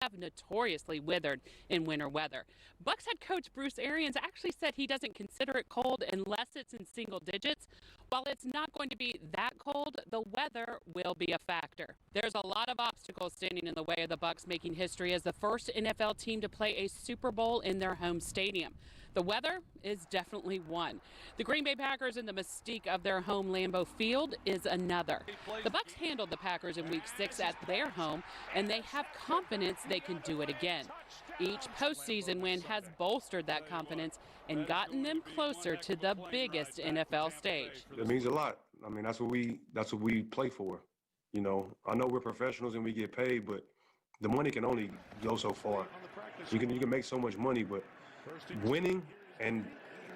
have notoriously withered in winter weather. Bucks head coach Bruce Arians actually said he doesn't consider it cold unless it's in single digits. While it's not going to be that cold, the weather will be a factor. There's a lot of obstacles standing in the way of the Bucks making history as the first NFL team to play a Super Bowl in their home stadium. The weather is definitely one. The Green Bay Packers and the mystique of their home Lambeau Field is another. The Bucks handled the Packers in Week 6 at their home, and they have confidence they can do it again. Each postseason win has bolstered that confidence and gotten them closer to the biggest NFL stage. It means a lot. I mean, that's what we play for. You know, I know we're professionals and we get paid, but the money can only go so far. You can make so much money, but winning and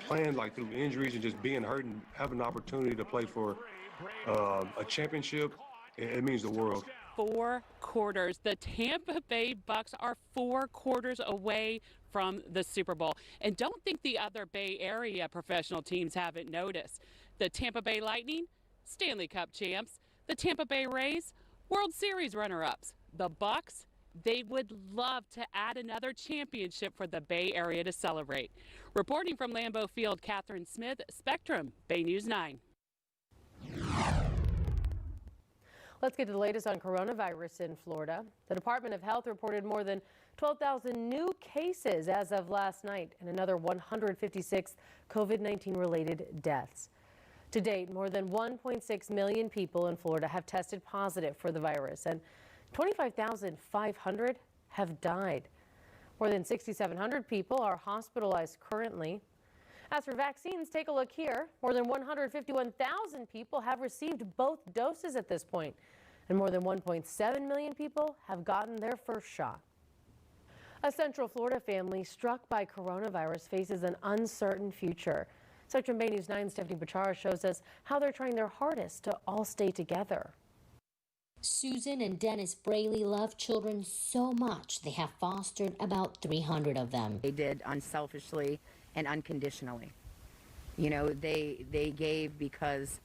playing like through injuries and just being hurt and having the opportunity to play for a championship, it means the world. 4 quarters. The Tampa Bay Bucks are 4 quarters away from the Super Bowl. And don't think the other Bay Area professional teams haven't noticed. The Tampa Bay Lightning, Stanley Cup champs. The Tampa Bay Rays, World Series runner-ups. The Bucks, they would love to add another championship for the Bay Area to celebrate. Reporting from Lambeau Field, Catherine Smith, Spectrum, Bay News 9. Let's get to the latest on coronavirus in Florida. The Department of Health reported more than 12,000 new cases as of last night and another 156 COVID-19 related deaths. To date, more than 1.6 million people in Florida have tested positive for the virus, and 25,500 have died. More than 6,700 people are hospitalized currently. As for vaccines, take a look here. More than 151,000 people have received both doses at this point, and more than 1.7 million people have gotten their first shot. A Central Florida family struck by coronavirus faces an uncertain future. Spectrum Bay News 9's Stephanie Bachara shows us how they're trying their hardest to all stay together. Susan and Dennis Braley love children so much they have fostered about 300 of them. They did unselfishly and unconditionally. You know, they gave because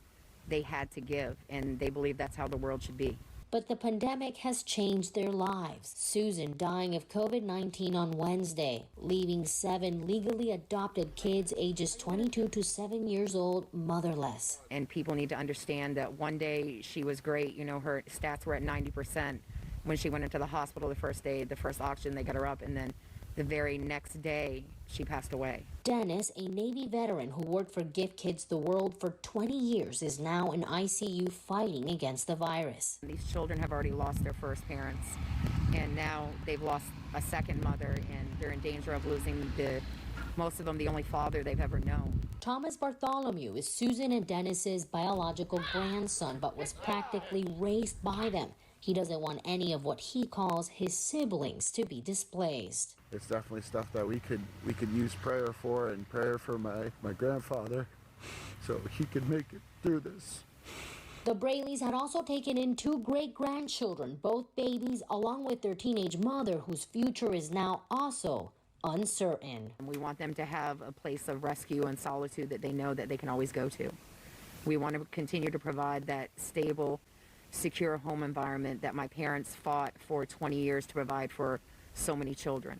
they had to give, and they believe that's how the world should be. But the pandemic has changed their lives. Susan dying of COVID-19 on Wednesday, leaving 7 legally adopted kids ages 22 to 7 years old motherless. And people need to understand that one day she was great. You know, her stats were at 90%. When she went into the hospital the first day, the first oxygen, they got her up, and then the very next day, she passed away. Dennis, a Navy veteran who worked for Give Kids the World for 20 years, is now in ICU fighting against the virus. These children have already lost their first parents, and now they've lost a second mother, and they're in danger of losing most of them, the only father they've ever known. Thomas Bartholomew is Susan and Dennis's biological grandson, but was practically raised by them. He doesn't want any of what he calls his siblings to be displaced. It's definitely stuff that we could use prayer for, and prayer for my grandfather so he could make it through this. The Braleys had also taken in 2 great-grandchildren, both babies, along with their teenage mother, whose future is now also uncertain. We want them to have a place of rescue and solitude that they know that they can always go to. We want to continue to provide that stable, secure home environment that my parents fought for 20 years to provide for so many children.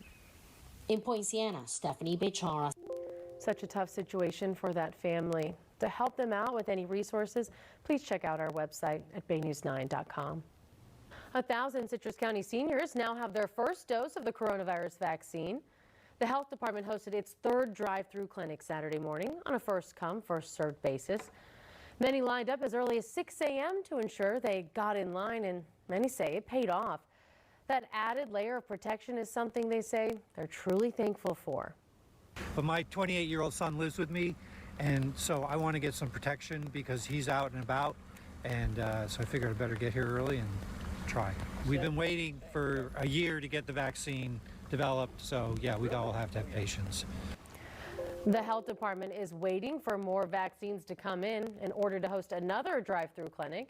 In Poinciana, Stephanie Bechara. Such a tough situation for that family. To help them out with any resources, please check out our website at baynews9.com. 1,000 Citrus County seniors now have their first dose of the coronavirus vaccine. The health department hosted its 3rd drive-through clinic Saturday morning on a first-come, first-served basis. Many lined up as early as 6 a.m. to ensure they got in line, and many say it paid off. That added layer of protection is something they say they're truly thankful for. But my 28-year-old son lives with me, and so I want to get some protection because he's out and about, and so I figured I'd better get here early and try. We've been waiting for a year to get the vaccine developed, so yeah, we all have to have patience. The health department is waiting for more vaccines to come in order to host another drive-through clinic.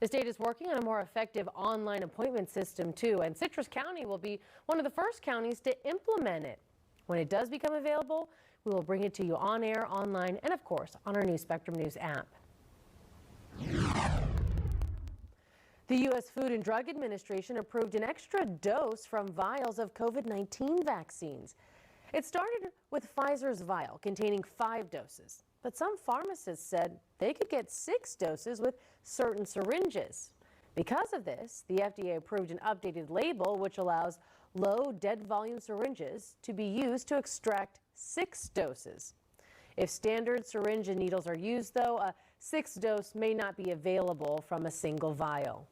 The state is working on a more effective online appointment system too, and Citrus County will be one of the first counties to implement it. When it does become available, we will bring it to you on air, online, and of course on our new Spectrum News app. The U.S. Food and Drug Administration approved an extra dose from vials of COVID-19 vaccines. It started with Pfizer's vial containing 5 doses, but some pharmacists said they could get 6 doses with certain syringes. Because of this, the FDA approved an updated label which allows low dead volume syringes to be used to extract 6 doses. If standard syringe and needles are used, though, a 6th dose may not be available from a single vial.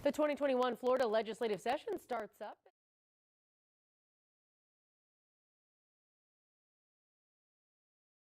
The 2021 Florida legislative session starts up.